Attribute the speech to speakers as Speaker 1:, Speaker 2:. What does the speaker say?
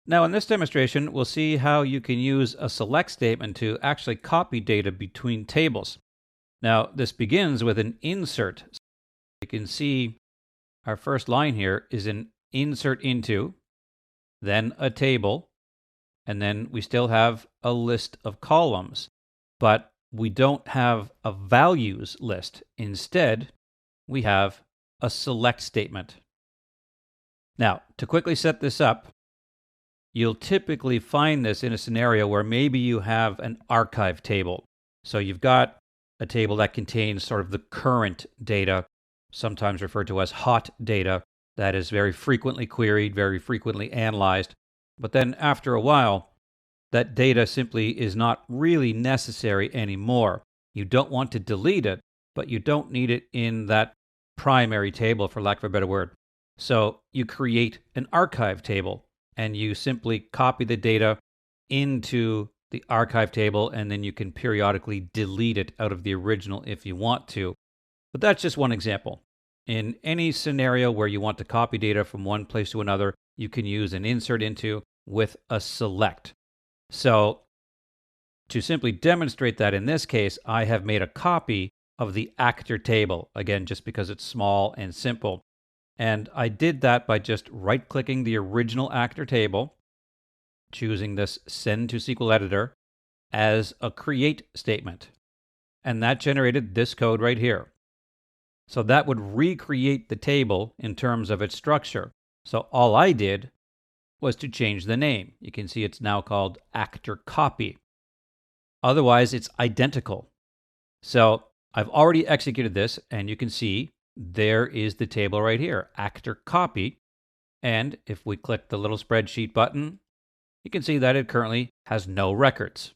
Speaker 1: Now in this demonstration, we'll see how you can use a select statement to actually copy data between tables. Now this begins with an insert. You can see our first line here is an insert into, then a table, and then we still have a list of columns, but we don't have a values list. Instead, we have a select statement. Now, to quickly set this up, you'll typically find this in a scenario where maybe you have an archive table. So you've got a table that contains sort of the current data, sometimes referred to as hot data, that is very frequently queried, very frequently analyzed. But then after a while, that data simply is not really necessary anymore. You don't want to delete it, but you don't need it in that primary table, for lack of a better word. So you create an archive table, and you simply copy the data into the archive table, and then you can periodically delete it out of the original if you want to. But that's just one example. In any scenario where you want to copy data from one place to another, you can use an insert into with a select. So to simply demonstrate that in this case, I have made a copy of the actor table, again, just because it's small and simple. And I did that by just right-clicking the original actor table, choosing this Send to SQL Editor as a create statement. And that generated this code right here. So that would recreate the table in terms of its structure. So all I did was to change the name. You can see it's now called actor copy. Otherwise, it's identical. So I've already executed this, and you can see there is the table right here, actor copy. And if we click the little spreadsheet button, you can see that it currently has no records.